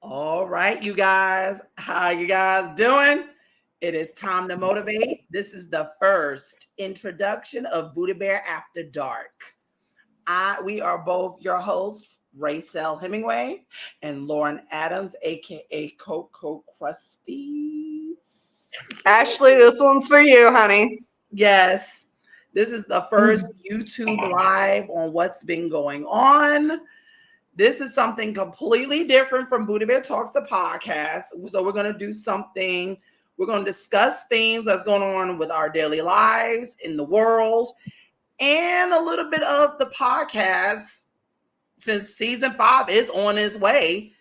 All right, you guys. How you guys doing? It is time to motivate. This is the first introduction of Buddha Bear After Dark. We are both your hosts, Raycel Hemingway and Lauren Adams, aka Coco Crusties. Ashley, this one's for you, honey. Yes, this is the first YouTube live on what's been going on. This is something completely different from Buddha Bear Talks, the podcast. So we're going to do something. We're going to discuss things that's going on with our daily lives in the world and a little bit of the podcast since season 5 is on its way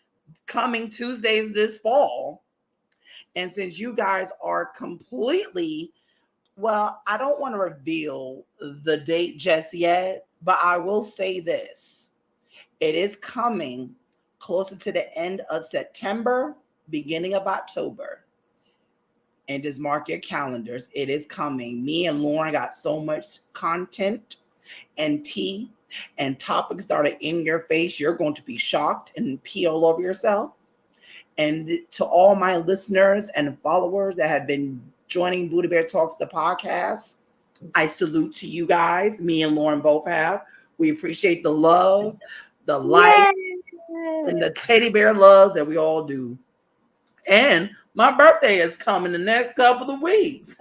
coming Tuesdays this fall. And since you guys are completely, well, I don't want to reveal the date just yet, but I will say this. It is coming closer to the end of September, beginning of October. And just mark your calendars. It is coming. Me and Lauren got so much content and tea and topics that are in your face. You're going to be shocked and pee all over yourself. And to all my listeners and followers that have been joining Buddha Bear Talks, the podcast, I salute to you guys. Me and Lauren both have. We appreciate the love, the light, and the teddy bear loves that we all do. And my birthday is coming the next couple of weeks.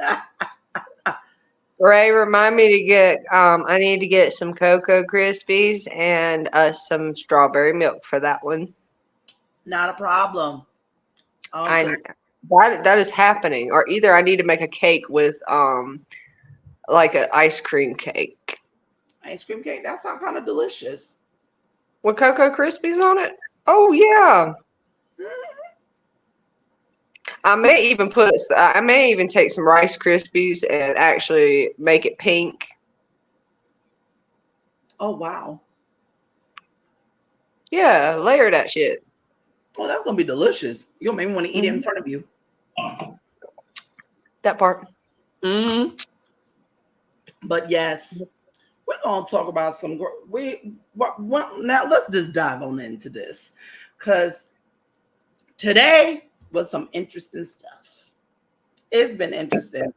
Ray, remind me to get. I need to get some Cocoa Krispies and some strawberry milk for that one. Not a problem. Okay. That is happening. Or either I need to make a cake with like an ice cream cake. Ice cream cake? That sounds kind of delicious. With Cocoa Krispies on it? Oh yeah. I may even take some Rice Krispies and actually make it pink. Oh wow. Yeah, layer that shit. Oh, that's gonna be delicious. You'll make me want to eat it in front of you. That part. Mm-hmm. But yes, we're gonna talk about some. Now let's just dive on into this because today was some interesting stuff. It's been interesting.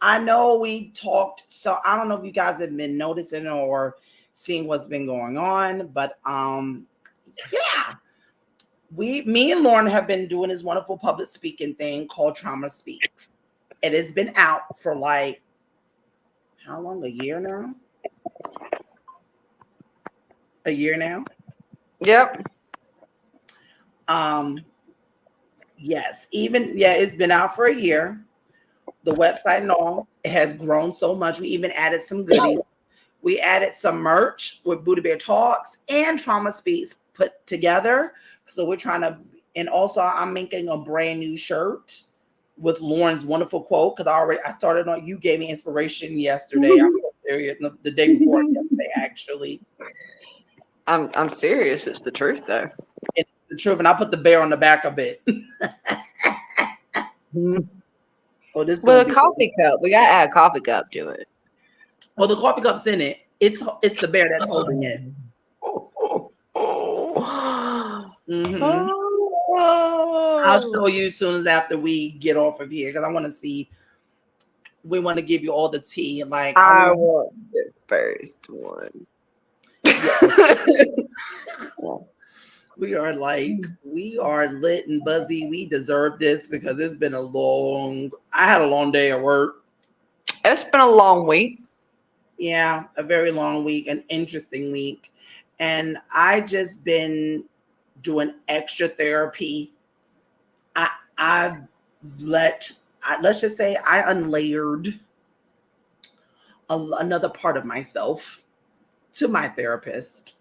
I know we talked. So I don't know if you guys have been noticing or seeing what's been going on, but yeah. Me and Lauren have been doing this wonderful public speaking thing called Trauma Speaks. It has been out for like, how long? A year now? A year now? Yep. Yes. It's been out for a year. The website and all, it has grown so much. We even added some goodies. We added some merch with Buddha Bear Talks and Trauma Speaks put together. So we're trying to, and also I'm making a brand new shirt with Lauren's wonderful quote because I started on. You gave me inspiration yesterday. I'm so serious. The day before yesterday, actually. I'm serious. It's the truth, though. It's the truth, and I put the bear on the back of it. Oh, this with a coffee cup. We gotta add a coffee cup to it. Well, the coffee cup's in it. It's the bear that's holding it. Mm-hmm. I'll show you as soon as after we get off of here because I want to see. We want to give you all the tea. Like I want the first one. We are lit and buzzy. We deserve this because it's been I had a long day at work. It's been a long week. Yeah, a very long week, an interesting week. And I just been doing extra therapy. Let's just say I unlayered another part of myself to my therapist.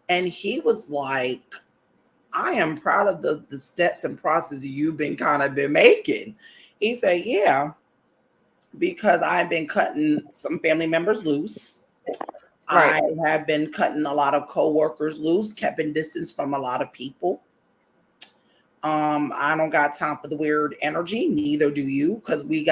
And he was like, I am proud of the steps and process you've been making. He said, yeah, because I've been cutting some family members loose. Right. I have been cutting a lot of coworkers loose, keeping distance from a lot of people. I don't got time for the weird energy. Neither do you, because it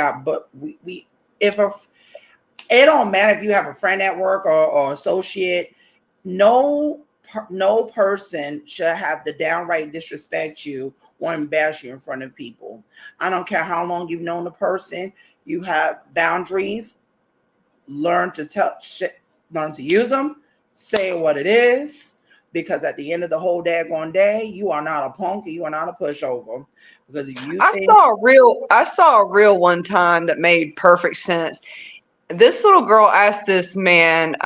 don't matter if you have a friend at work or associate. No no person should have to downright disrespect you or embarrass you in front of people. I don't care how long you've known the person. You have boundaries. Learn to learn to use them. Say what it is, because at the end of the whole daggone day, you are not a punk. You are not a pushover. Because if you I saw a reel one time that made perfect sense. This little girl asked this man,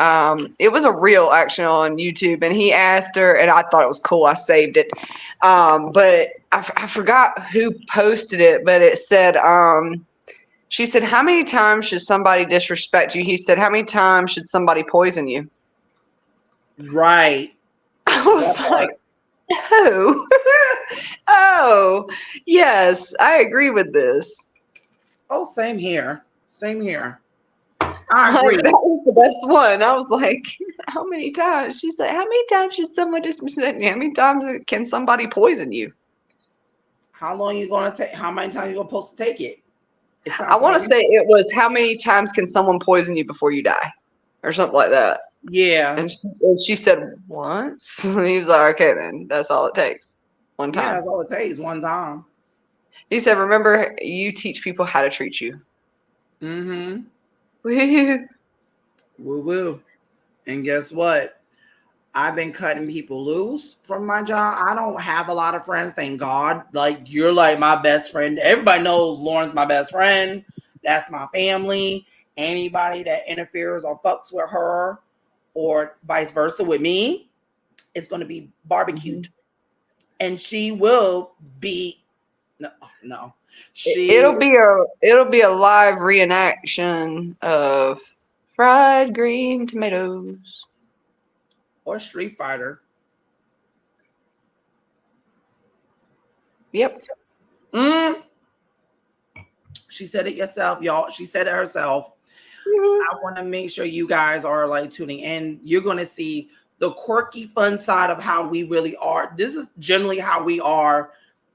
it was a reel actually on YouTube, and he asked her, and I thought it was cool. I saved it. But I forgot who posted it, but it said, she said, how many times should somebody disrespect you? He said, how many times should somebody poison you? Right. I was like, oh, oh, yes, I agree with this. Oh, same here. Same here. I agree. That was the best one. I was like, how many times? She said, how many times should someone disrespect you? How many times can somebody poison you? How long you gonna take? How many times you gonna supposed to take it? I want to say it was how many times can someone poison you before you die, or something like that. Yeah. And she said once. And he was like, okay, then that's all it takes. One time. Yeah, that's all it takes. One time. He said, remember, you teach people how to treat you. Mm-hmm. Woo. Woo-woo. And guess what? I've been cutting people loose from my job. I don't have a lot of friends, thank God. Like, you're like my best friend. Everybody knows Lauren's my best friend. That's my family. Anybody that interferes or fucks with her or vice versa with me, it's going to be barbecued. And she will be, no. It'll be a live reenaction of fried green tomatoes. Or Street Fighter. Yep. She said it yourself, y'all. She said it herself. I want to make sure you guys are like tuning in. You're going to see the quirky, fun side of how we really are. This is generally how we are,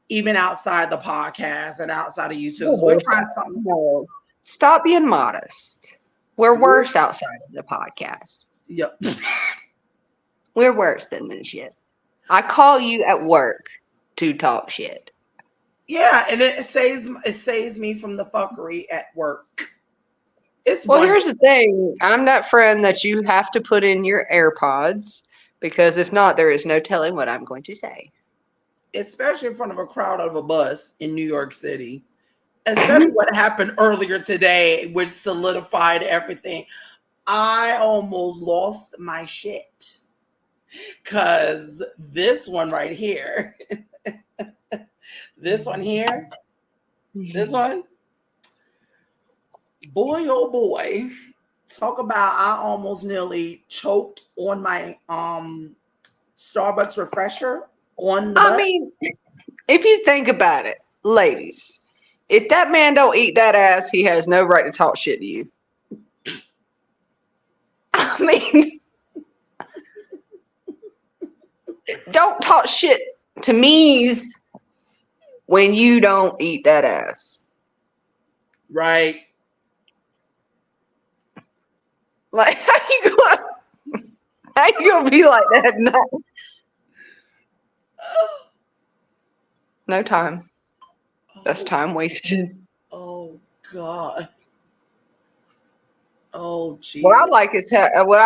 even outside the podcast and outside of YouTube. We're trying something. No. Stop being modest. We're worse outside of the podcast. Yep. We're worse than this shit. I call you at work to talk shit. Yeah, and it saves me from the fuckery at work. Here's the thing. I'm that friend that you have to put in your AirPods, because if not, there is no telling what I'm going to say. Especially in front of a crowd of a bus in New York City. Especially what happened earlier today, which solidified everything. I almost lost my shit. Because this one right here, this one here, this one, boy, oh boy, talk about I almost nearly choked on my Starbucks refresher on the I mean, if you think about it, ladies, if that man don't eat that ass, he has no right to talk shit to you. I mean, don't talk shit to me's when you don't eat that ass. Right. Like, how you gonna be like that? No time. That's time wasted. Oh God. Oh Jesus. What I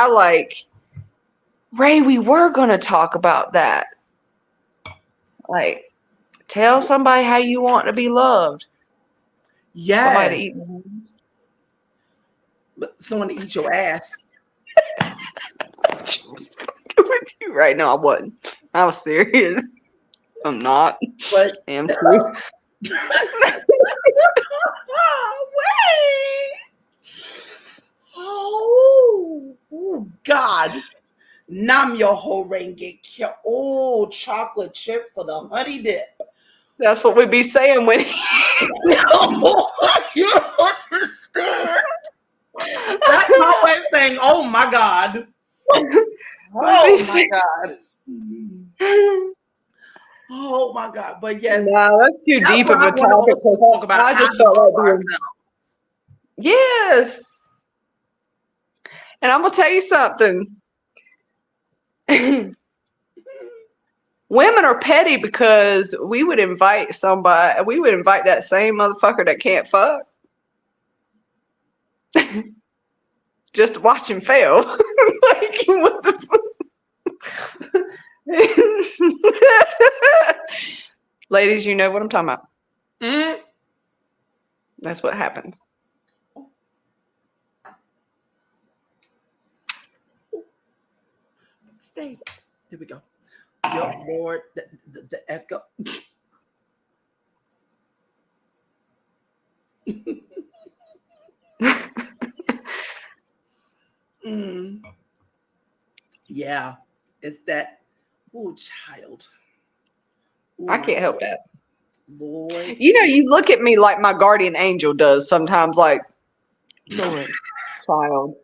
like, Ray, we were gonna talk about that. Like, tell somebody how you want to be loved. Yeah. Somebody to eat. Someone to eat your ass. With you right now, I wasn't. I was serious. I'm not. But I am too. Wait. Oh God. Nam your whole renge. Oh, chocolate chip for the honey dip. That's what we be saying when No, you don't understand. That's my way of saying, oh my God. Oh my God. Oh my God. But yes. No, that's too deep of a topic to talk about. I just felt like doing. Yes. And I'm gonna tell you something. Women are petty because we would invite that same motherfucker that can't fuck just to watch him fail. Like, what the Ladies, you know what I'm talking about. Mm-hmm. That's what happens. Stay. Here we go. Your Lord, the echo. Yeah, it's that. Oh, child. Ooh, I can't help that. Lord. You know, you look at me like my guardian angel does sometimes, like, Lord, child.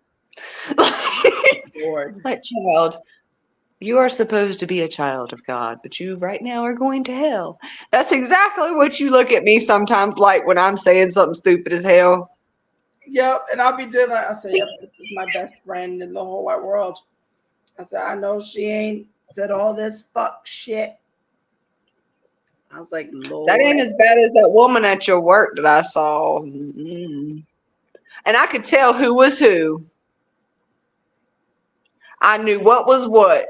Lord. Like, child, you are supposed to be a child of God, but you right now are going to hell. That's exactly what you look at me sometimes like when I'm saying something stupid as hell. Yep, and I'll be doing like, I say, yep, this is my best friend in the whole wide world. I said, I know she ain't said all this fuck shit. I was like, Lord. That ain't as bad as that woman at your work that I saw. Mm-mm. And I could tell who was who. I knew what was what.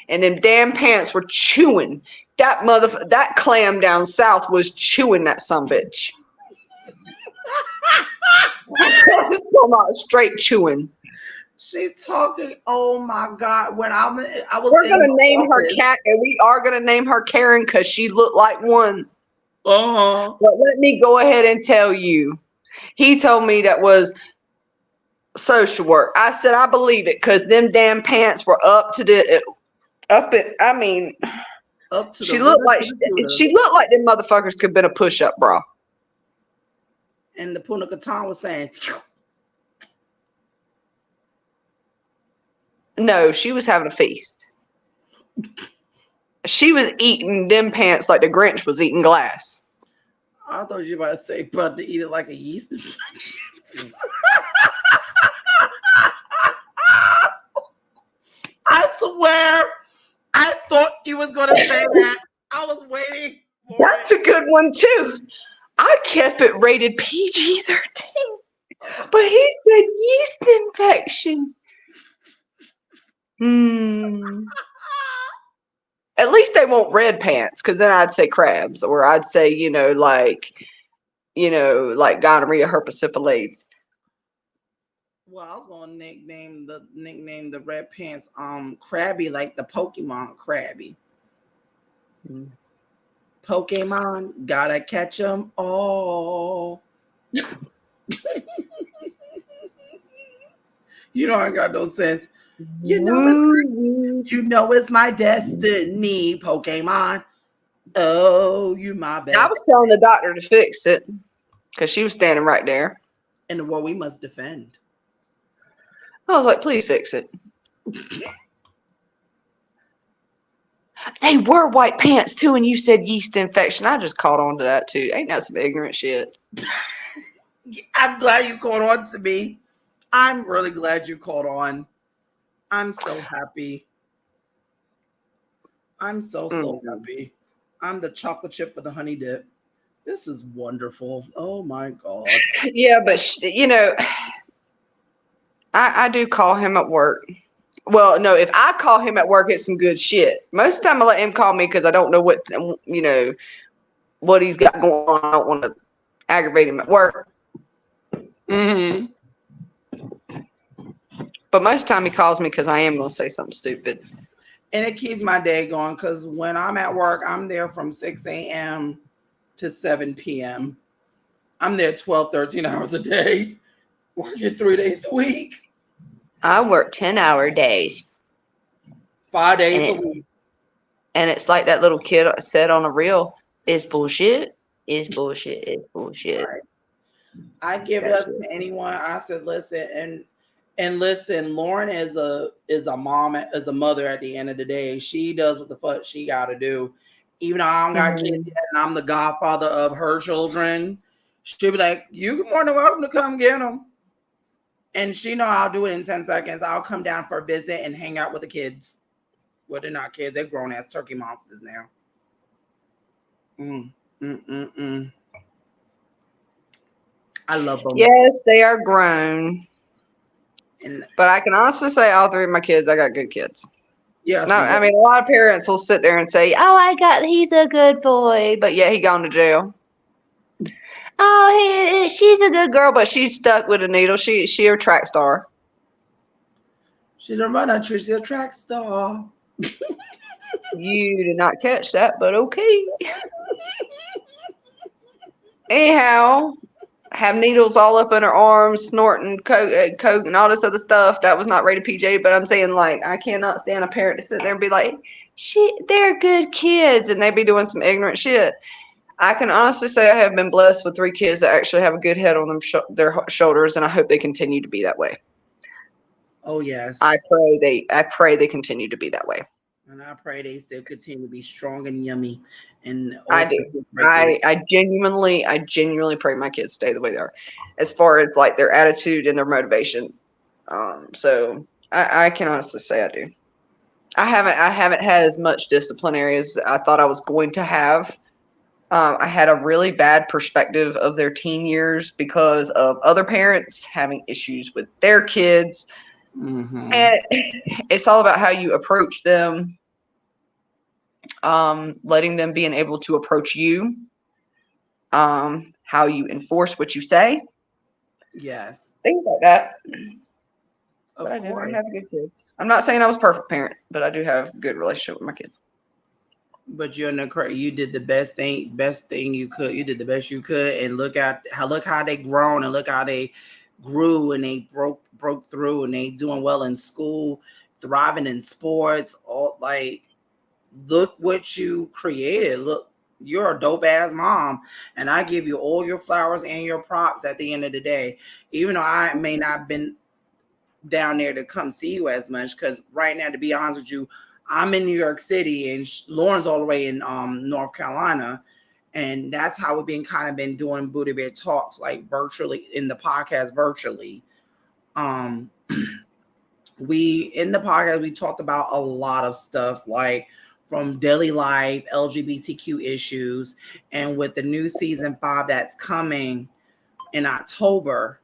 And them damn pants were chewing. That clam down south was chewing that sumbitch. Straight chewing. She's talking. Oh my God! When I was. We're gonna name her Cat, and we are gonna name her Karen because she looked like one. Uh-huh. But let me go ahead and tell you, he told me that was social work. I said I believe it because them damn pants were up to the up it. I mean, up to she looked like them motherfuckers could have been a push-up bra. And the Punta Katan was saying. No, she was having a feast. She was eating them pants like the Grinch was eating glass. I thought you were about to say, but to eat it like a yeast infection. I swear, I thought he was going to say that. I was waiting for That's a good one, too. I kept it rated PG-13. But he said yeast infection. At least they won't red pants, because then I'd say crabs, or I'd say, like gonorrhea, herpes syphilis. Well, I was gonna nickname the red pants Krabby, like the Pokemon Krabby. Pokemon, gotta catch them all. You know I got no sense. You know it's my destiny, Pokemon. Oh, you my best. I was telling the doctor to fix it because she was standing right there. In the war we must defend. I was like, please fix it. They were white pants too, and you said yeast infection. I just caught on to that too. Ain't that some ignorant shit? I'm glad you caught on to me. I'm really glad you caught on. I'm so happy. I'm so happy. I'm the chocolate chip with the honey dip. This is wonderful. Oh my God. Yeah, but I do call him at work. Well, no, if I call him at work, it's some good shit. Most of the time I let him call me because I don't know what he's got going on. I don't want to aggravate him at work. Mm-hmm. But most of the time he calls me because I am going to say something stupid. And it keeps my day going because when I'm at work, I'm there from 6 a.m. to 7 p.m. I'm there 12, 13 hours a day, working 3 days a week. I work 10-hour days. 5 days a week. And it's like that little kid said on a reel, it's bullshit. It's bullshit. It's bullshit. Right. I give it up to anyone. I said, listen, and listen, Lauren is a mom, is a mother at the end of the day. She does what the fuck she gotta do. Even though I don't got kids yet and I'm the godfather of her children, she'll be like, you're more than welcome to come get them. And she know I'll do it in 10 seconds. I'll come down for a visit and hang out with the kids. Well, they're not kids. They're grown ass turkey monsters now. Mm, mm, mm, mm. I love them. Yes, they are grown. And But I can honestly say all three of my kids, I got good kids. yes, No, I mean, a lot of parents will sit there and say, "Oh, he's a good boy," but yeah, he gone to jail. Oh, she's a good girl, but she's stuck with a needle. She a track star. She's a runner. She's a track star. You did not catch that, but okay. Anyhow, have needles all up in her arms, snorting coke and all this other stuff. That was not rated PJ, but I'm saying, like, I cannot stand a parent to sit there and be like, they're good kids, and they be doing some ignorant shit. I can honestly say I have been blessed with 3 kids that actually have a good head on them their shoulders, and I hope they continue to be that way. Oh yes. I pray they continue to be that way. And I pray they still continue to be strong and yummy. And I do. I genuinely pray my kids stay the way they are, as far as like their attitude and their motivation. So I can honestly say I do. I haven't had as much disciplinary as I thought I was going to have. I had a really bad perspective of their teen years because of other parents having issues with their kids. Mm-hmm. And it's all about how you approach them, letting them being able to approach you, how you enforce what you say. Yes. Things like that. Of but I course. do. I have good kids. I'm not saying I was a perfect parent, but I do have a good relationship with my kids. But you did the best thing you could. You did the best you could, and look how they grown, and look how they grew, and they broke through, and they doing well in school, thriving in sports. All like, look what you created. Look, you're a dope ass mom, and I give you all your flowers and your props at the end of the day. Even though I may not have been down there to come see you as much, because right now, to be honest with you, I'm in New York City and Lauren's all the way in North Carolina. And that's how we've been doing Booty Bear Talks, like virtually in the podcast virtually. In the podcast, we talked about a lot of stuff, like from daily life, LGBTQ issues. And with the new season 5 that's coming in October,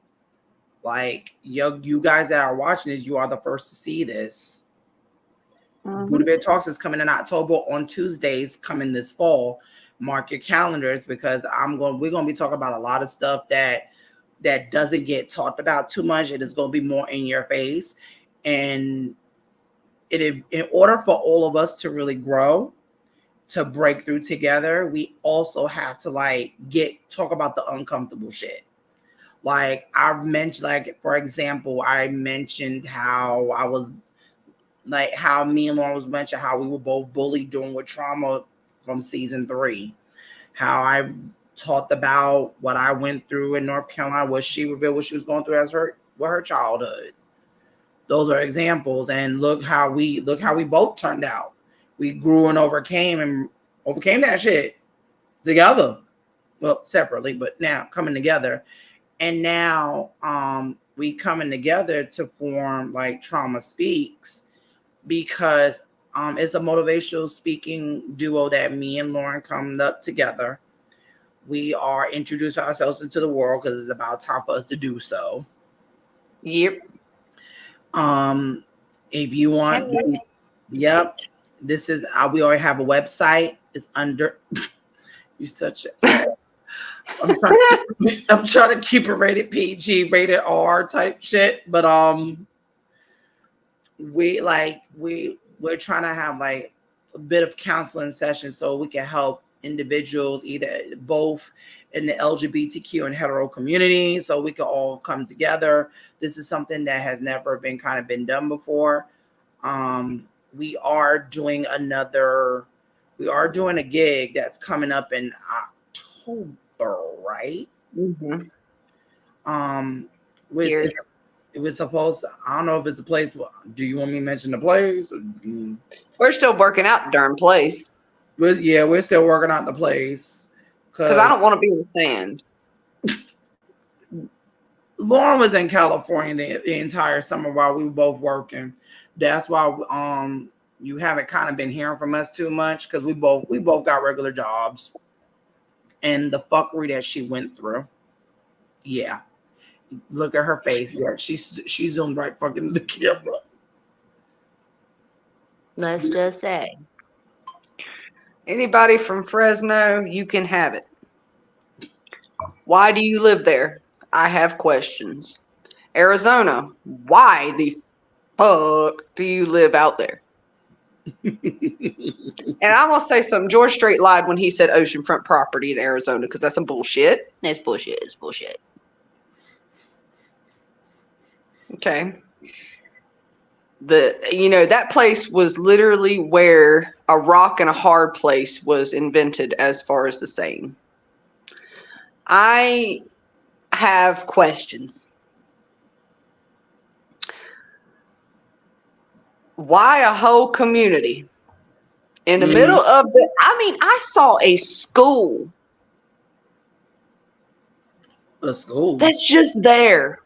like you guys that are watching this, you are the first to see this. Mm-hmm. Booty Bear Talks is coming in October on Tuesdays coming this fall. Mark your calendars, because we're going to be talking about a lot of stuff that doesn't get talked about too much. It is going to be more in your face. And in order for all of us to really grow, to break through together, we also have to talk about the uncomfortable shit. Like I've mentioned, like for example, I mentioned how I was like how me and Lauren was mentioned how we were both bullied dealing with trauma from season 3. How I talked about what I went through in North Carolina, what she revealed what she was going through with her childhood. Those are examples, and look how we both turned out. We grew and overcame that shit together. Well, separately, but now coming together. And now we coming together to form like Trauma Speaks, because it's a motivational speaking duo that me and Lauren come up together. We are introducing ourselves into the world because it's about time for us to do so. Yep. If you want, yep. This is we already have a website. It's under. You such a. I'm trying to keep it rated PG, rated R type shit, but we're trying to have like a bit of counseling sessions so we can help individuals, either both in the LGBTQ and hetero community, so we can all come together. This is something that has never been done before. We are doing a gig that's coming up in October, right? Mm-hmm. It was supposed to, I don't know if it's a place. Do you want me to mention the place? We're still working out the darn place. We're still working out the place. Because I don't want to be in the sand. Lauren was in California the entire summer while we were both working. That's why You haven't kind of been hearing from us too much because we both got regular jobs. And the fuckery that she went through. Yeah. Look at her face. Yeah, she's zoomed right fucking the camera. Let's just say. Anybody from Fresno, you can have it. Why do you live there? I have questions. Arizona, why the fuck do you live out there? And I'm gonna say something. George Strait lied when he said oceanfront property in Arizona because that's some bullshit. It's bullshit. It's bullshit. Okay. That place was literally where a rock and a hard place was invented as far as the saying. I have questions. Why a whole community in the middle of I saw a school. A school. That's just there.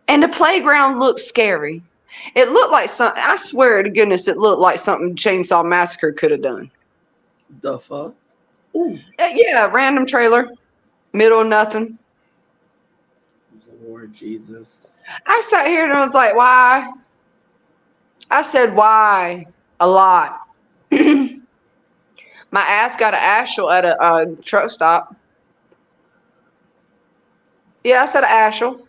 And the playground looked scary. It looked like I swear to goodness, it looked like something Chainsaw Massacre could have done. The fuck? Ooh. Yeah, random trailer. Middle of nothing. Lord Jesus. I sat here and I was like, why? I said, why? A lot. My ass got an Ashel at a truck stop. Yeah, I said Ashel.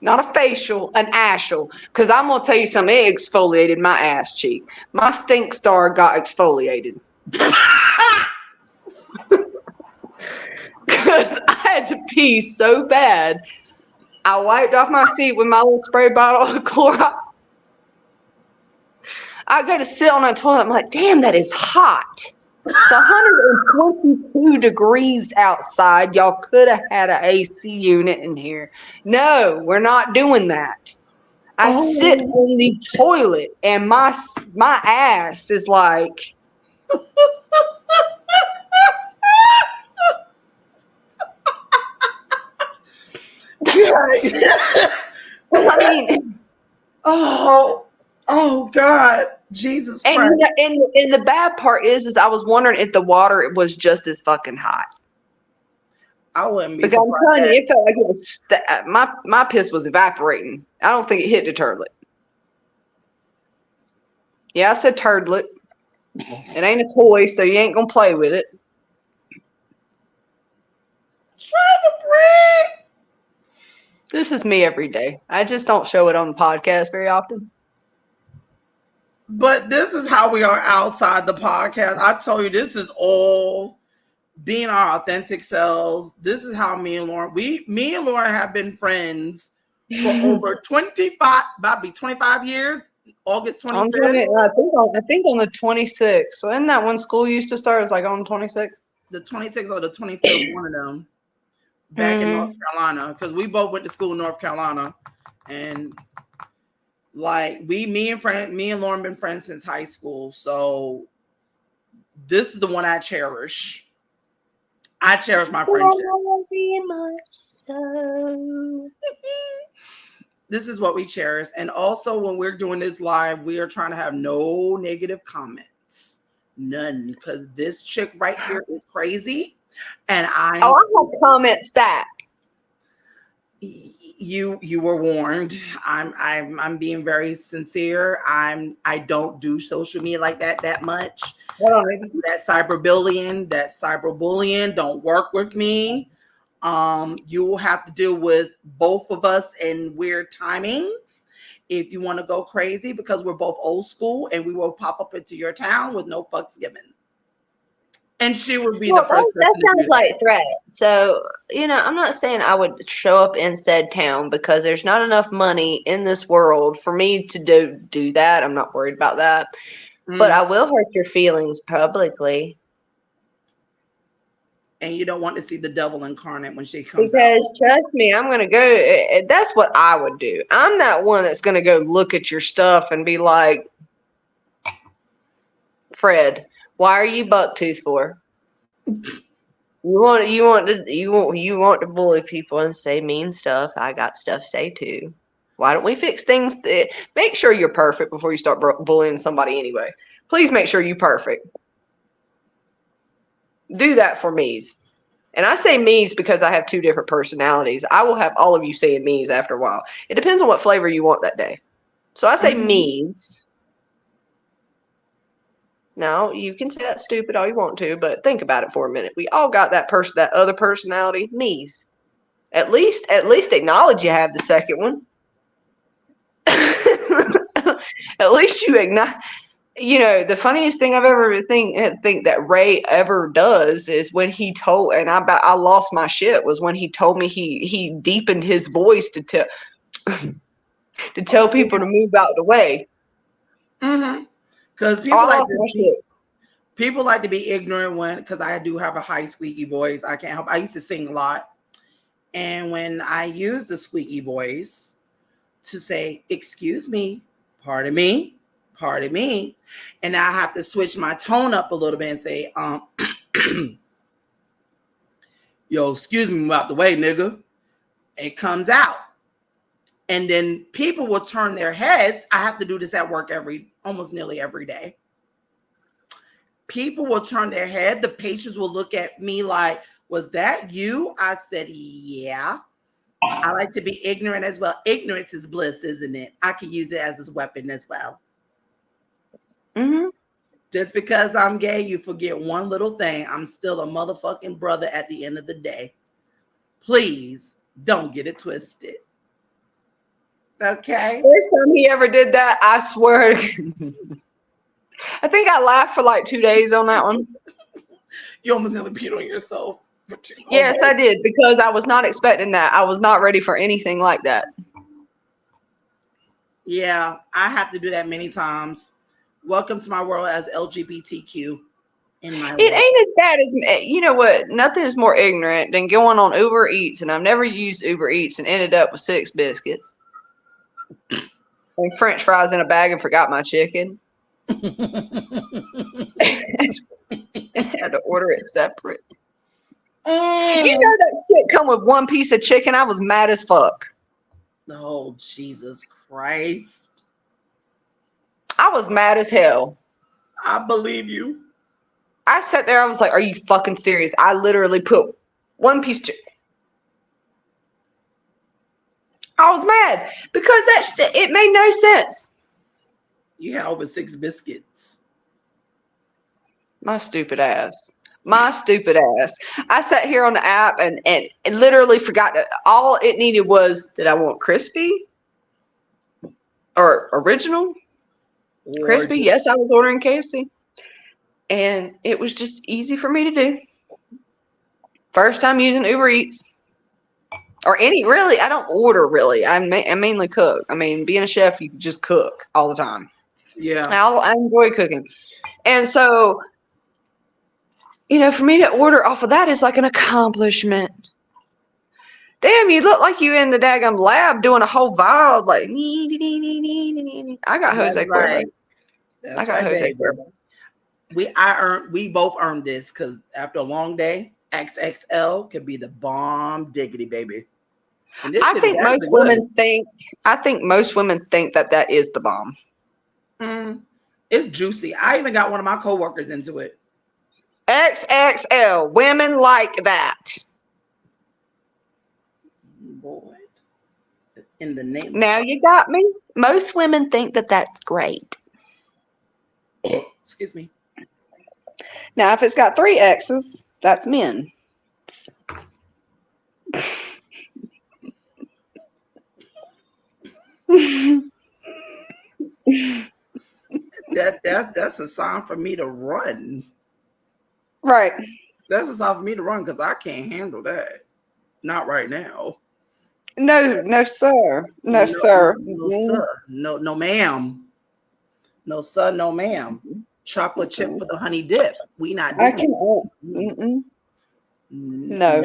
Not a facial, an Ashel. Because I'm going to tell you something. It exfoliated my ass cheek. My stink star got exfoliated. Because I had to pee so bad. I wiped off my seat with my little spray bottle of Clorox. I go to sit on that toilet. I'm like, damn, that is hot. It's 122 degrees outside. Y'all could have had an AC unit in here. No, we're not doing that. I sit in the toilet and my ass is like. I mean, oh God, Jesus Christ! And the bad part is I was wondering if the water was just as fucking hot. I wouldn't be. Because I'm telling you, it felt like it was my piss was evaporating. I don't think it hit the turlet. Yeah, I said turdlet. It ain't a toy, so you ain't gonna play with it. Trying to breathe. This is me every day. I just don't show it on the podcast very often. But this is how we are outside the podcast. I told you, this is all being our authentic selves. This is how me and Lauren have been friends for over 25, about to be 25 years. August 25th. I think on the 26th. So isn't that when school used to start? It's like on the 26th? The 26th or the 25th, one of them. Back in North Carolina. Because we both went to school in North Carolina. And like me and Lauren been friends since high school. So this is the one I cherish. I cherish my friendship. This is what we cherish. And also when we're doing this live, we are trying to have no negative comments. None. Because this chick right here is crazy. And I have comments back. You were warned. I'm being very sincere. I don't do social media like that much. That cyberbullying don't work with me. You will have to deal with both of us in weird timings if you want to go crazy, because we're both old school and we will pop up into your town with no fucks given. And she would be the first person. That sounds like threat. So, I'm not saying I would show up in said town because there's not enough money in this world for me to do that. I'm not worried about that. But I will hurt your feelings publicly. And you don't want to see the devil incarnate when she comes out. Because trust me, I'm going to go. That's what I would do. I'm not one that's going to go look at your stuff and be like, Fred, why are you bucktooth for? You want to bully people and say mean stuff. I got stuff to say too. Why don't we fix things? Make sure you're perfect before you start bullying somebody anyway. Please make sure you're perfect. Do that for me's. And I say me's because I have 2 different personalities. I will have all of you saying me's after a while. It depends on what flavor you want that day. So I say me's. Now, you can say that's stupid all you want to, but think about it for a minute. We all got that other personality, me's. At least acknowledge you have the second one. At least you acknowledge. You know, the funniest thing I've ever think that Ray ever does is when he told, and I lost my shit, was when he told me he deepened his voice to tell people to move out the way. Because people like to be ignorant because I do have a high squeaky voice. I can't help. I used to sing a lot, and when I use the squeaky voice to say, "Excuse me, pardon me," and I have to switch my tone up a little bit and say, "Yo, excuse me, move out the way, nigga." It comes out, and then people will turn their heads. I have to do this at work almost nearly every day. People will turn their head. The patients will look at me like, "Was that you?" I said, "Yeah." I like to be ignorant as well. Ignorance is bliss, isn't it? I can use it as a weapon as well. Just because I'm gay, you forget one little thing. I'm still a motherfucking brother at the end of the day. Please don't get it twisted. Okay? First time he ever did that, I swear. I think I laughed for like 2 days on that one. You almost nearly peed on yourself. Yes, I did, because I was not expecting that. I was not ready for anything like that. Yeah, I have to do that many times. Welcome to my world as LGBTQ in my world. It ain't as bad as, you know what, nothing is more ignorant than going on Uber Eats, and I've never used Uber Eats and ended up with 6 biscuits and French fries in a bag and forgot my chicken. I had to order it separate. You know that shit come with 1 piece of chicken? I was mad as fuck. Oh, Jesus Christ. I was mad as hell. I believe you. I sat there, I was like, are you fucking serious? I literally put 1 piece of chicken. I was mad because it made no sense. You had over 6 biscuits. My stupid ass. I sat here on the app and literally forgot that all it needed was, did I want crispy or original? Crispy, yes, I was ordering KFC. And it was just easy for me to do. First time using Uber Eats. Or really, I don't order really. I mainly cook. I mean, being a chef, you just cook all the time. Yeah. I enjoy cooking. And so, you know, for me to order off of that is like an accomplishment. Damn, you look like you in the daggum lab doing a whole vibe like I got Jose Cuervo. I got Jose Cuervo. We both earned this because after a long day, XXL could be the bomb diggity baby. I think most women think that is the bomb. It's juicy. I even got one of my coworkers into it. XXL, women like that. Lord, in the name. Now you got me. Most women think that that's great. Excuse me. Now, if it's got 3 X's, that's men. That's a sign for me to run. Right. That's a sign for me to run because I can't handle that. Not right now. No, sir. No, sir. No, sir. No, ma'am. No, sir. No, ma'am. Chocolate chip for the honey dip. We not doing it. No.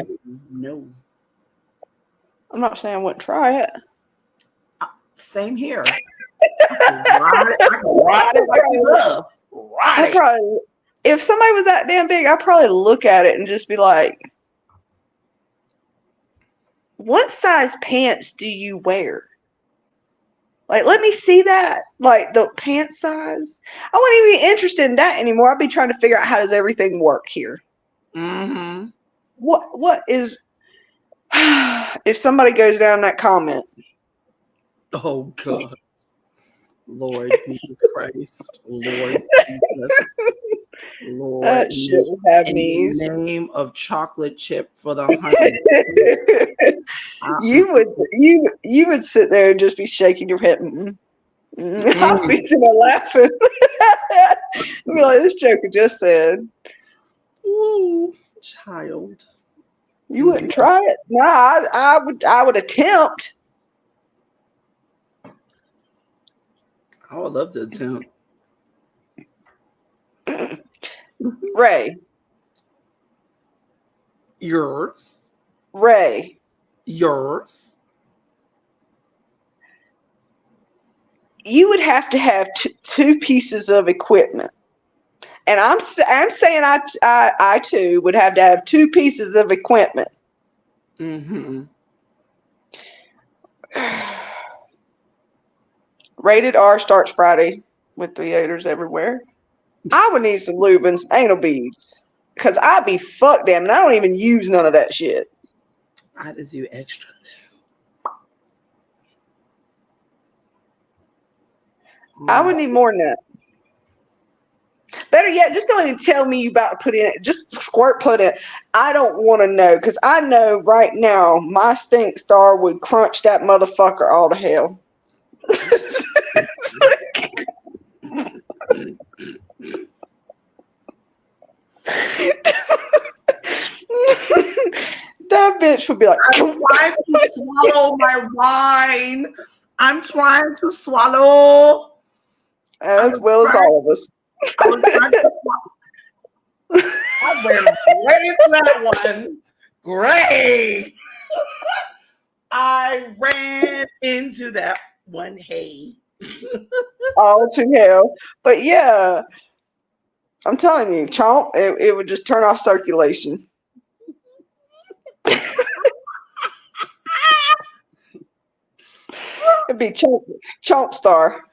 No. I'm not saying I wouldn't try it. Same here. I can ride it like you love. Ride it. If somebody was that damn big, I'd probably look at it and just be like, what size pants do you wear? Like, let me see that. Like the pant size. I wouldn't even be interested in that anymore. I'd be trying to figure out how does everything work here. Mm-hmm. What is if somebody goes down that comment? Oh God. Lord Jesus Christ. Lord Jesus. Lord. That shit would have In me. the name of chocolate chip for the honey. you would sit there and just be shaking your head. I'd be sitting there laughing. I'd be like, this joker just said. Ooh, child. You wouldn't try it? No, I would attempt. I would love to attempt. Ray. Yours. Ray. Yours. You would have to have two pieces of equipment. And I'm saying I too would have to have two pieces of equipment. Mm-hmm. Rated R starts Friday with theaters everywhere. I would need some lube and some anal beads. Because I'd be fucked damn and I don't even use none of that shit. I just do extra lube. I would need more than that. Better yet, just don't even tell me you about to put in it. Just squirt put in. I don't want to know because I know right now my stink star would crunch that motherfucker all to hell. That bitch would be like, I'm trying to swallow my wine. I'm trying to swallow. As well as all of us. I was trying to swallow. I went right into that one. Great. I ran into that one. Hey. All to hell. But yeah, I'm telling you, chomp, it would just turn off circulation. It'd be chomp star.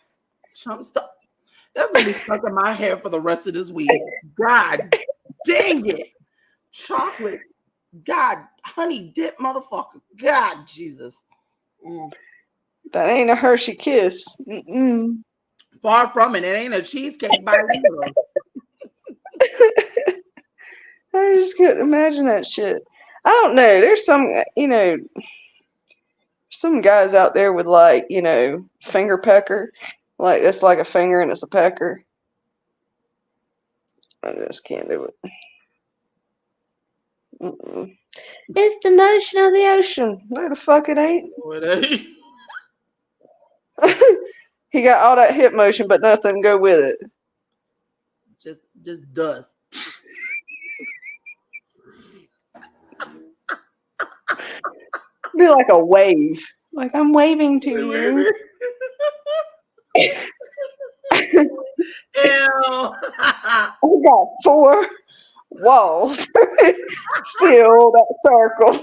Chomp star. That's gonna be stuck in my hair for the rest of this week. God dang it. Chocolate. God, honey dip motherfucker. God, Jesus. That ain't a Hershey kiss. Mm-mm. Far from it. It ain't a cheesecake by either. I just couldn't imagine that shit. I don't know. There's some, some guys out there with like, finger pecker. Like it's like a finger and it's a pecker. I just can't do it. Mm-mm. It's the motion of the ocean. No, the fuck it ain't. Oh, it ain't. He got all that hip motion, but nothing to go with it. Just dust. Be like a wave. Like I'm waving to you. Ew. I got 4 walls. Fill that circle.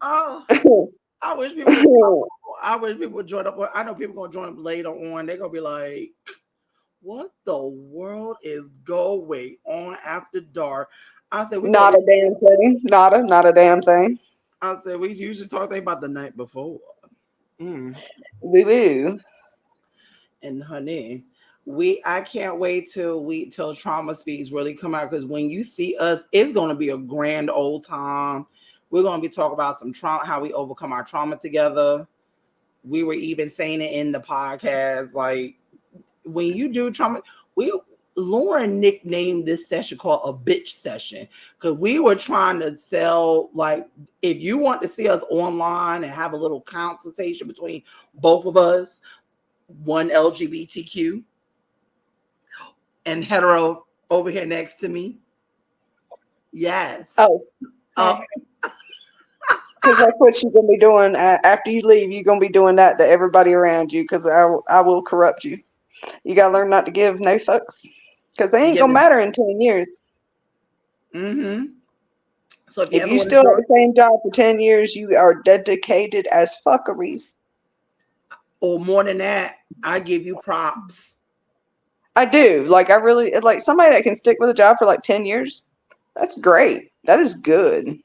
Oh, I wish people would join up. I know people gonna join up later on. They're gonna be like, "What the world is going on after dark?" I said, "Not a damn thing. Not a damn thing." I said, "We usually talk about the night before." Woo. And honey, I can't wait till Trauma Speaks really come out, because when you see us, it's gonna be a grand old time. We're gonna be talking about some trauma, how we overcome our trauma together. We were even saying it in the podcast, like when you do trauma, Lauren nicknamed this session called a bitch session, because we were trying to sell, like, if you want to see us online and have a little consultation between both of us, one LGBTQ and hetero over here next to me. Yes. Oh. Because that's what you're going to be doing after you leave. You're going to be doing that to everybody around you, because I will corrupt you. You got to learn not to give no fucks, because they ain't going to matter in 10 years. Mm-hmm. So if you If ever you want still to at the same job for 10 years, you are dedicated as fuckeries. or more than that, I give you props. I do. Like, I really, like, somebody that can stick with a job for like 10 years, that's great. That is good.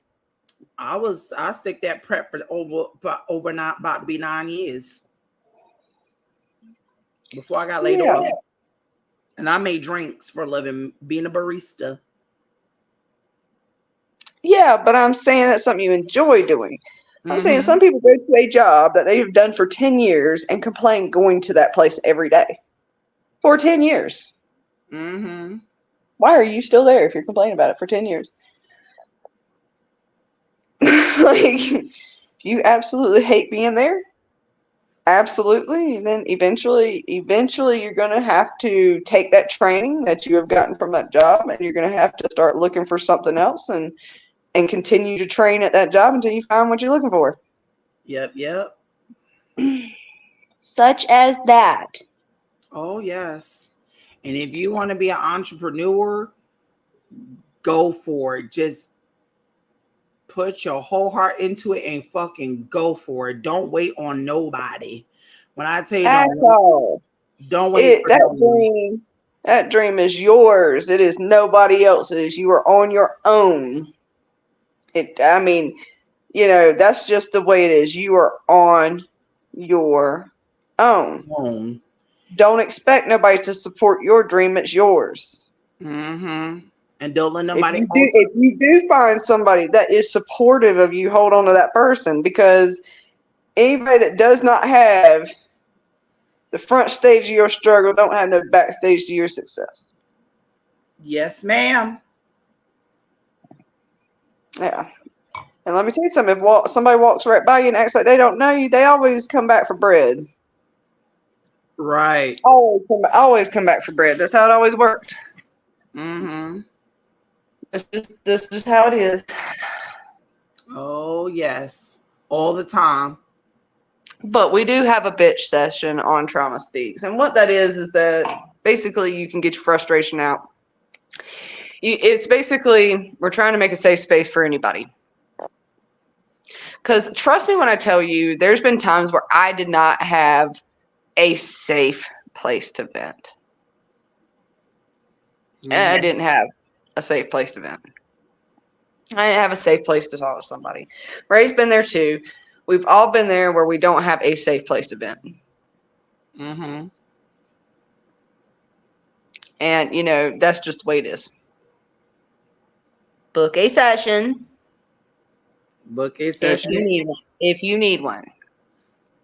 I stick that prep for not about to be 9 years before I got laid Yeah. off. And I made drinks for a living, being a barista. Yeah, but I'm saying that's something you enjoy doing. I'm saying some people go to a job that they've done for 10 years and complain going to that place every day for 10 years. Mm-hmm. Why are you still there if you're complaining about it for 10 years? Like, you absolutely hate being there. Absolutely. And then eventually you're going to have to take that training that you have gotten from that job, and you're going to have to start looking for something else and continue to train at that job until you find what you're looking for. Yep. Such as that. Oh, yes. And if you want to be an entrepreneur, go for it. Just put your whole heart into it and fucking go for it. Don't wait on nobody. When I tell you don't wait for no one. That dream is yours. It is nobody else's. You are on your own. I mean, that's just the way it is. You are on your own. Don't expect nobody to support your dream. It's yours. Mm-hmm. And don't let nobody. If you do find somebody that is supportive of you, hold on to that person, because anybody that does not have the front stage of your struggle don't have no backstage to your success. Yes, ma'am. Yeah. And let me tell you something. If somebody walks right by you and acts like they don't know you, they always come back for bread. Right. Always come back for bread. That's how it always worked. Mm-hmm. This is how it is. Oh, yes. All the time. But we do have a bitch session on Trauma Speaks. And what that is that basically you can get your frustration out. It's basically, we're trying to make a safe space for anybody. Because trust me when I tell you, there's been times where I did not have a safe place to vent. Mm-hmm. And I didn't have a safe place to vent. I didn't have a safe place to talk to somebody. Ray's been there too. We've all been there where we don't have a safe place to vent. Mm-hmm. And, that's just the way it is. Book a session. Book a session. If you need one.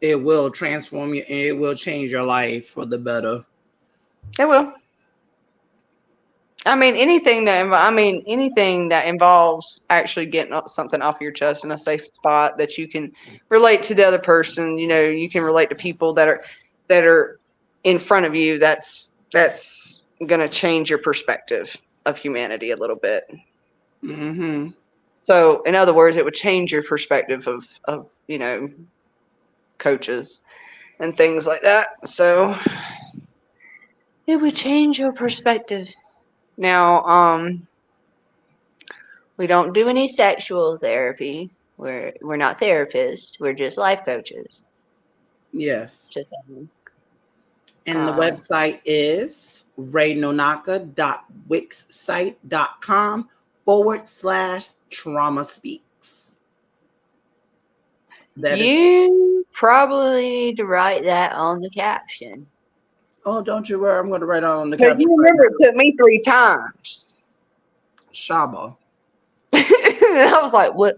It will transform you, and it will change your life for the better. It will. I mean, anything that involves actually getting something off your chest in a safe spot that you can relate to the other person. You can relate to people that are in front of you. That's going to change your perspective of humanity a little bit. Mm-hmm. So, in other words, it would change your perspective of coaches and things like that. So, it would change your perspective. Now, we don't do any sexual therapy. We're not therapists. We're just life coaches. Yes. Just saying. And the website is raynonaka.wixsite.com/Trauma Speaks. You probably need to write that on the caption. Oh, don't you worry. I'm going to write on the caption. You remember it took me 3 times. Shaba. And I was like, what?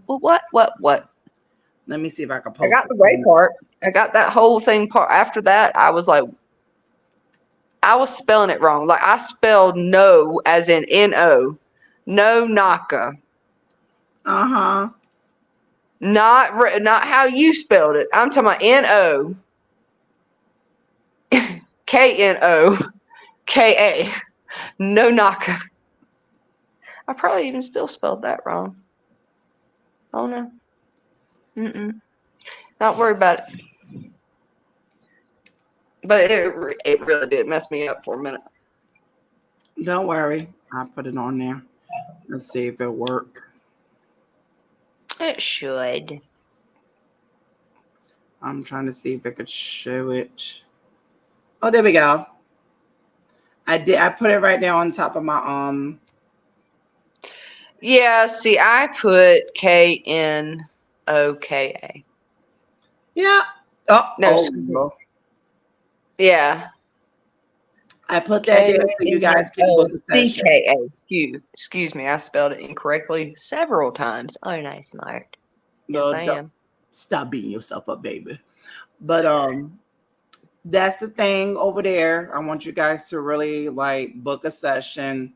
Let me see if I can post I got the Ray part. I got that whole thing part. After that, I was like, I was spelling it wrong. Like, I spelled no as in N-O. No Naka. Uh-huh. Not how you spelled it. I'm talking about N-O. K-N-O-K-A. No Naka. I probably even still spelled that wrong. Oh, no. Not worried about it. But it really did mess me up for a minute. Don't worry. I'll put it on there. Let's see if it worked. It should. I'm trying to see if I could show it. Oh, there we go. I put it right there on top of my Yeah, see, I put KNOKA. Yeah. Oh, No, no. Yeah. I put that there so you guys can book a session. CKA. Excuse me, I spelled it incorrectly several times. Aren't I smart? No, Yes, I am. stop beating yourself up, baby. But that's the thing over there. I want you guys to really like book a session.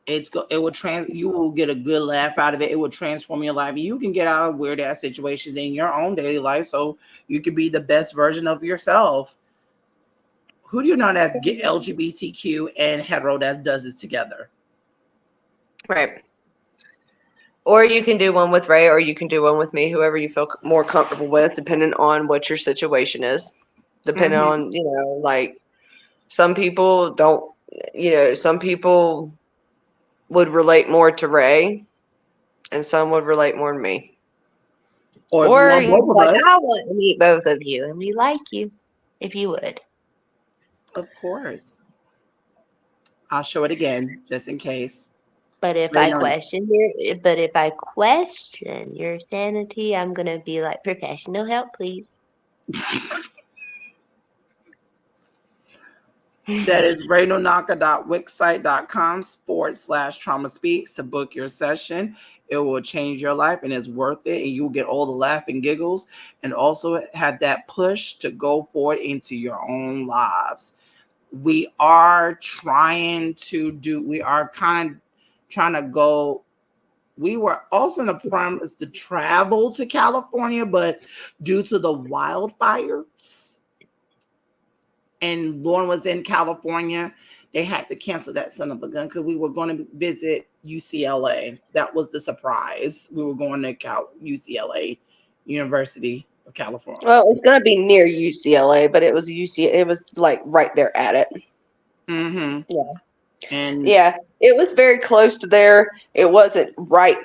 You will get a good laugh out of it. It will transform your life. You can get out of weird ass situations in your own daily life so you can be the best version of yourself. Who do you know that's get LGBTQ and hetero that does this together? Right. Or you can do one with Ray, or you can do one with me, whoever you feel more comfortable with, depending on what your situation is. Depending on, like some people don't, some people would relate more to Ray and some would relate more to me. Or I want to meet both of you and we like you if you would. Of course. I'll show it again just in case. But if I question your sanity, I'm gonna be like, professional help, please. That is raynonaka.wixsite.com/trauma speaks to book your session. It will change your life and it's worth it. And you'll get all the laugh and giggles and also have that push to go forward into your own lives. We are kind of trying to go. We were also in the promise to travel to California, but due to the wildfires, and Lauren was in California, they had to cancel that son of a gun because we were going to visit UCLA. That was the surprise. We were going to UCLA, University of California. Well, it's going to be near UCLA, but it was it was like right there at it. Mm-hmm. Yeah. And yeah, it was very close to there. It wasn't right.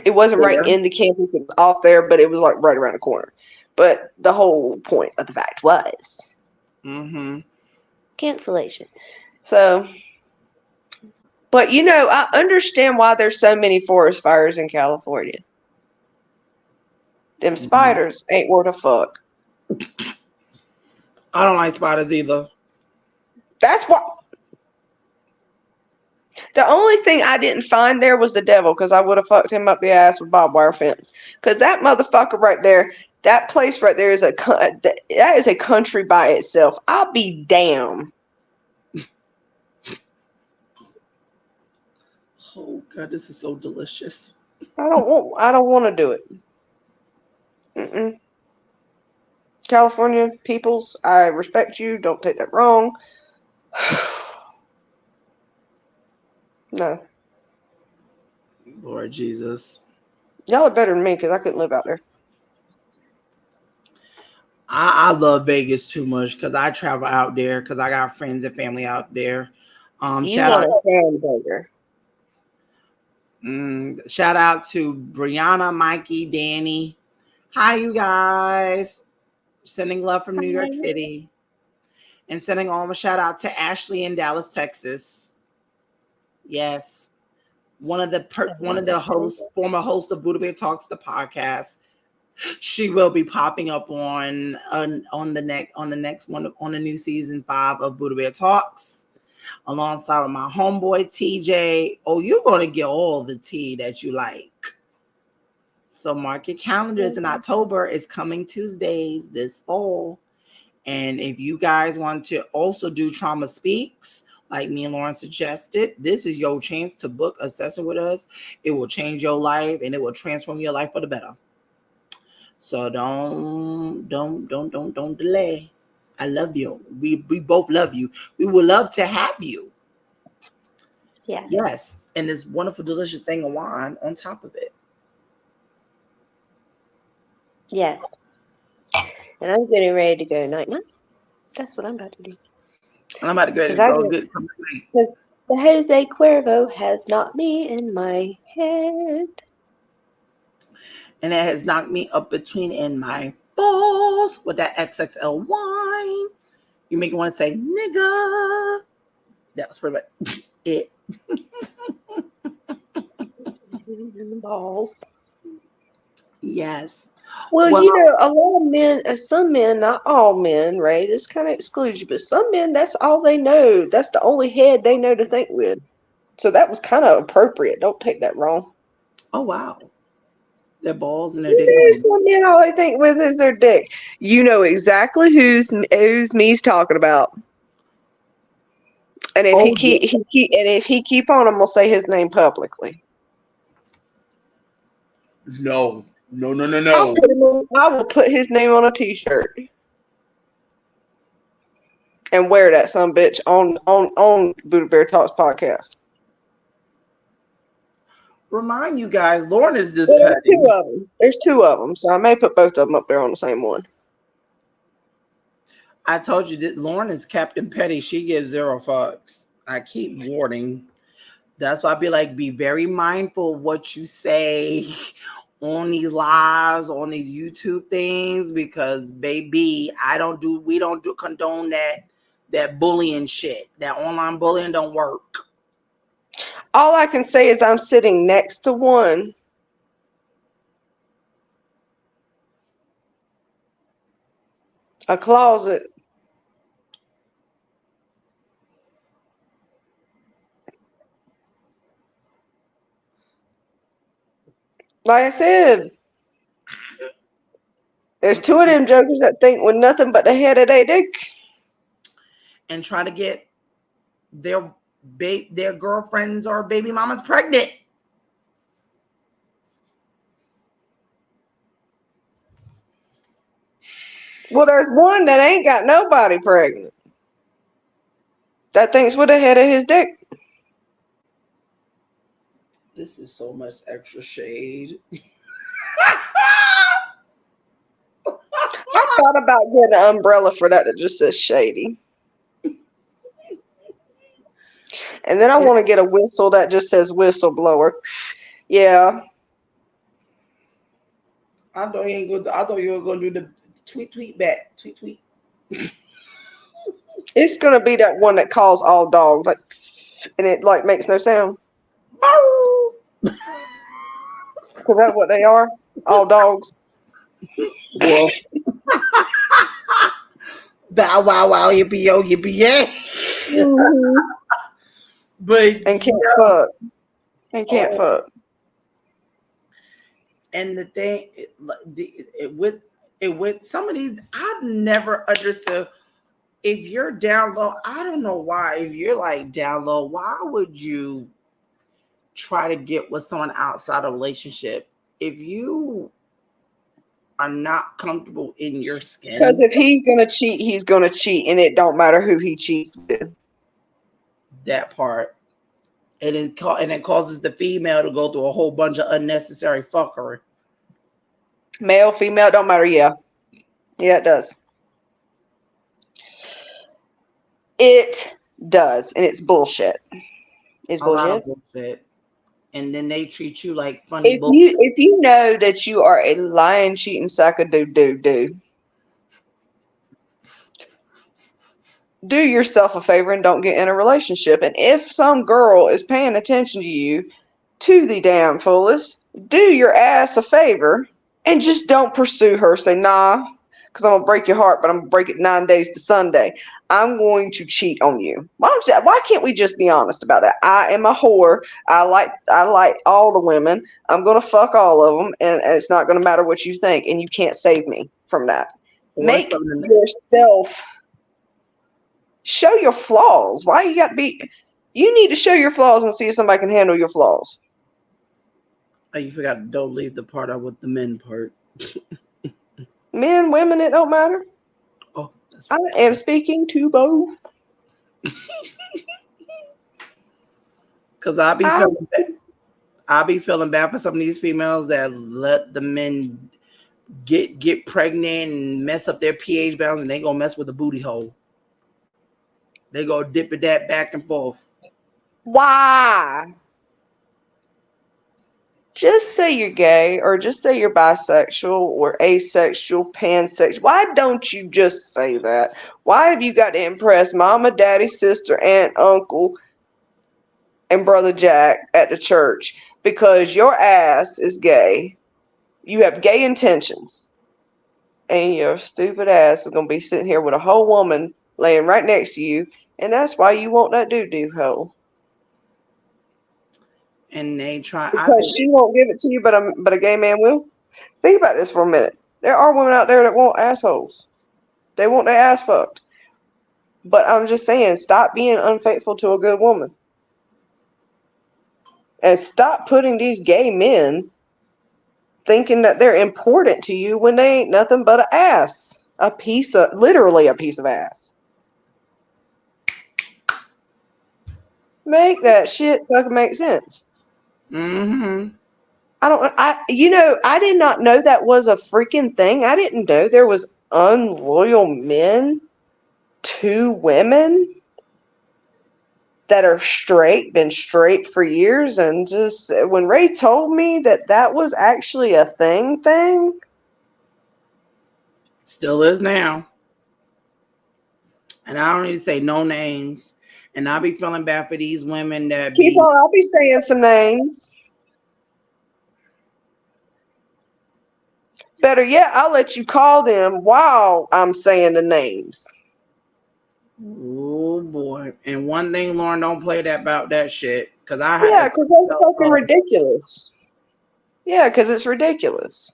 It wasn't right in the campus. It was off there, but it was like right around the corner. But the whole point of the fact was cancellation. So, but I understand why there's so many forest fires in California. Them spiders ain't worth a fuck. I don't like spiders either. That's what. The only thing I didn't find there was the devil, because I would have fucked him up the ass with barbed wire fence. Because that motherfucker right there, that place right there that is a country by itself. I'll be damned. Oh God, this is so delicious. I don't want to do it. Mm-mm. California peoples, I respect you. Don't take that wrong. No. Lord Jesus. Y'all are better than me because I couldn't live out there. I love Vegas too much because I travel out there because I got friends and family out there. Shout out to Brianna, Mikey, Danny. Hi, you guys. Sending love from New York City. And sending all a shout out to Ashley in Dallas, Texas. Yes. One of the hosts, former hosts of Buddha Bear Talks, the podcast. She will be popping up on the next one on the new season 5 of Buddha Bear Talks, alongside with my homeboy TJ. Oh, you're gonna get all the tea that you like. So mark your calendars in October. It's coming Tuesdays this fall. And if you guys want to also do Trauma Speaks, like me and Lauren suggested, this is your chance to book a session with us. It will change your life and it will transform your life for the better. So don't delay. I love you. We both love you. We would love to have you. Yeah. Yes. And this wonderful, delicious thing of wine on top of it. Yes. And I'm getting ready to go night-night. That's what I'm about to do. I'm about to go get some sleep. Because the Jose Cuervo has knocked me in my head. And it has knocked me up between in my balls with that XXL wine. You make me want to say, nigga. That was pretty much it. Balls. Yes. Well, you know, a lot of men, some men, not all men, Ray, this kind of excludes you, but some men, that's all they know. That's the only head they know to think with. So that was kind of appropriate. Don't take that wrong. Oh, wow. Their balls and their dick. Some men, all they think with is their dick. You know exactly who's me's talking about. And if he keep on, I'm gonna say his name publicly. No. I will put his name on a t-shirt and wear that some bitch on Buddha Bear Talks podcast. Remind you guys, Lauren is this There's petty. two of them. There's two of them, so I may put both of them up there on the same one. I told you that Lauren is Captain Petty. She gives 0 fucks. I keep warning. That's why I be like, be very mindful of what you say on these lives, on these YouTube things, because baby, we don't condone that bullying shit. That online bullying don't work. All I can say is I'm sitting next to one. A closet. Like I said, there's two of them jokers that think with nothing but the head of their dick. And try to get their girlfriends or baby mamas pregnant. Well, there's one that ain't got nobody pregnant. That thinks with the head of his dick. This is so much extra shade. I thought about getting an umbrella for that just says shady. And then I want to get a whistle that just says whistleblower. Yeah. I thought you were gonna do the tweet back. Tweet. It's gonna be that one that calls all dogs, like, and it like makes no sound. Because that's what they are, all dogs. Well, bow wow yippee yo yippee yeah. Mm-hmm. But and can't fuck. And can't fuck. And the thing with some of these, I've never understood. If you're down low, I don't know why. If you're like down low, why would you try to get with someone outside a relationship if you are not comfortable in your skin? Because if he's gonna cheat, and it don't matter who he cheats with. That part, and it causes the female to go through a whole bunch of unnecessary fuckery. Male, female, don't matter. Yeah, it does. It does, and it's bullshit. It's bullshit. And then they treat you like funny. If you know that you are a lying, cheating sack of do yourself a favor and don't get in a relationship. And if some girl is paying attention to you to the damn fullest, do your ass a favor and just don't pursue her. Say, nah, because I'm gonna break your heart, but I'm gonna break it 9 days to Sunday. I'm going to cheat on you. Why can't we just be honest about that? I am a whore. I like all the women. I'm gonna fuck all of them, and it's not gonna matter what you think, and you can't save me from that. Make yourself show your flaws. Why you got to be? You need to show your flaws and see if somebody can handle your flaws. Oh, you forgot. Don't leave the part out with the men part. Men, women, it don't matter. Oh, that's right. I am speaking to both. Because I'll be feeling bad for some of these females that let the men get pregnant and mess up their pH balance, and they gonna mess with the booty hole. They go dipping that back and forth. Why? just say you're gay or just say you're bisexual or asexual, pansexual. Why don't you just say that? Why have you got to impress mama, daddy, sister, aunt, uncle, and brother Jack at the church because your ass is gay? You have gay intentions. And your stupid ass is going to be sitting here with a whole woman laying right next to you. And that's why you want that doo-doo hole. And they try. Because she won't give it to you, but a gay man will. Think about this for a minute. There are women out there that want assholes. They want their ass fucked. But I'm just saying, stop being unfaithful to a good woman. And stop putting these gay men thinking that they're important to you when they ain't nothing but an ass. Literally a piece of ass. Make that shit fucking make sense. Mm-hmm. I did not know that was a freaking thing. I didn't know there was unloyal men to women that are straight, been straight for years, and just when Ray told me that was actually a thing, Still is now. And I don't need to say no names. And I'll be feeling bad for these women that keep on. I'll be saying some names. Better yet, I'll let you call them while I'm saying the names. Oh boy! And one thing, Lauren, don't play about that shit because I because that's fucking ridiculous. Yeah, because it's ridiculous.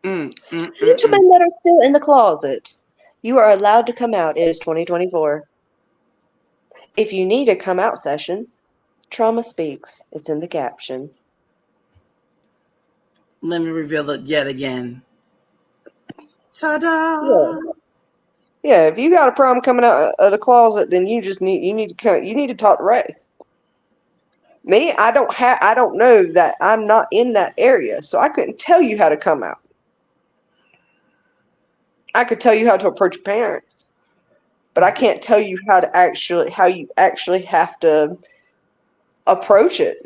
Gentlemen that are still in the closet, you are allowed to come out. It is 2024. If you need a come out session, Trauma Speaks. It's in the caption. Let me reveal it yet again. Ta-da! Yeah, if you got a problem coming out of the closet, then you need to talk to Ray. Me, I don't know that. I'm not in that area, so I couldn't tell you how to come out. I could tell you how to approach your parents, but I can't tell you how you actually have to approach it.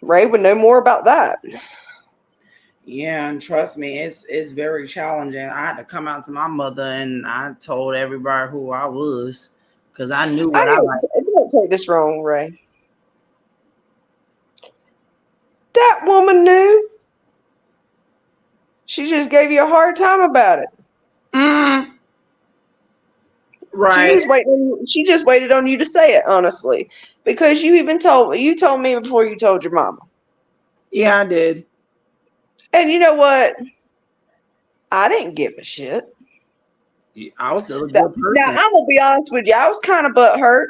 Ray would know more about that. Yeah, and trust me, it's very challenging. I had to come out to my mother, and I told everybody who I was because I knew what I liked. Don't take this wrong, Ray. That woman knew. She just gave you a hard time about it. Right. She just waited on you to say it, honestly, because you told me before you told your mama. Yeah, I did. And you know what? I didn't give a shit. I was still a good person. Now, I'm going to be honest with you. I was kind of butthurt.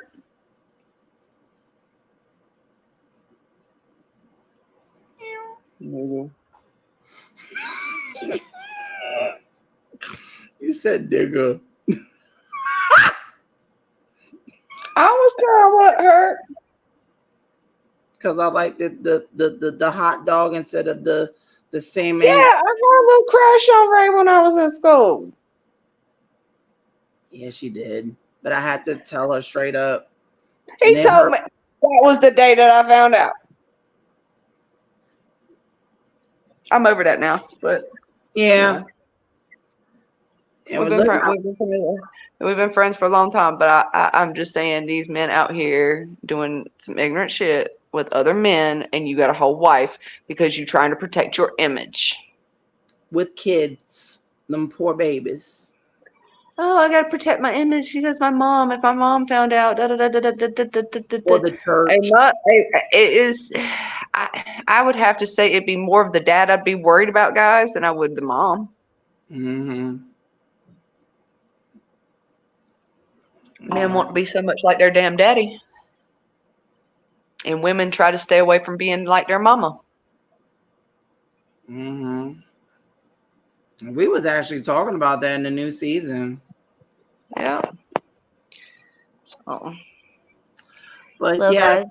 You said nigga. I was kind of butthurt. Because I like the hot dog instead of the same. Yeah, I had a little crush on Ray when I was in school. Yeah, she did. But I had to tell her straight up. He told me that was the day that I found out. I'm over that now, but yeah. We've been friends for a long time, but I'm just saying these men out here doing some ignorant shit with other men, and you got a whole wife because you're trying to protect your image. With kids, them poor babies. Oh, I got to protect my image because if my mom found out, or the church. I would have to say it'd be more of the dad I'd be worried about, guys, than I would the mom. Mm-hmm. Men want to be so much like their damn daddy. And women try to stay away from being like their mama. Mm-hmm. We was actually talking about that in the new season. Yeah. Oh. But well, yeah. guys,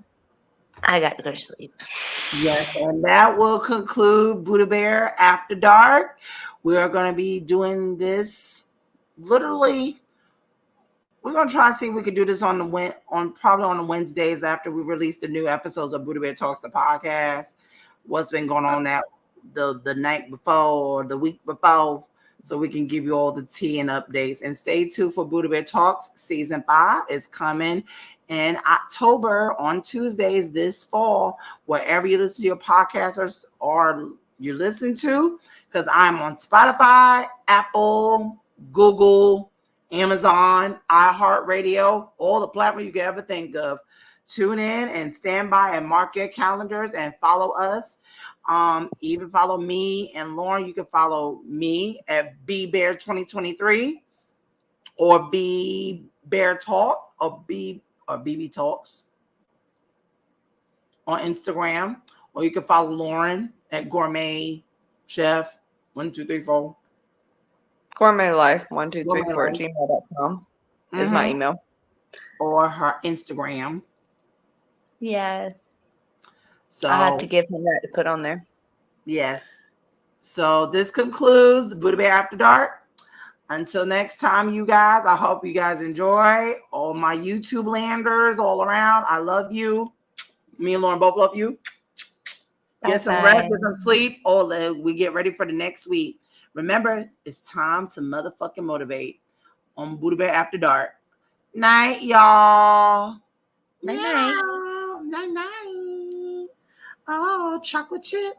I got to go to sleep. Yes, and that will conclude Buddha Bear After Dark. We are going to be doing this literally We're gonna try to see if we could do this on probably on the Wednesdays after we release the new episodes of Buddha Bear Talks the podcast. What's been going on that the night before or the week before, so we can give you all the tea and updates. And stay tuned for Buddha Bear Talks season 5 is coming in October on Tuesdays this fall, wherever you listen to your podcasters or you're listening to, because I'm on Spotify, Apple, Google, Amazon, iHeartRadio, all the platforms you can ever think of. Tune in and stand by and mark your calendars and follow us. Even follow me and Lauren. You can follow me at BBear2023 or B Bear Talk or BB Talks on Instagram, or you can follow Lauren at Gourmet Chef 1234. Gourmet Life 1234 Gourmet gmail.com is my email. Or her Instagram. Yes. So I have to give him that to put on there. yes. So this concludes Buddha Bear After Dark. Until next time, you guys, I hope you guys enjoy. All my YouTube landers all around, I love you. Me and Lauren both love you. Get some rest, get some sleep, or we get ready for the next week. Remember, it's time to motherfucking motivate on Buddha Bear After Dark. Night, y'all. Night, night. Night, night. Oh, chocolate chip.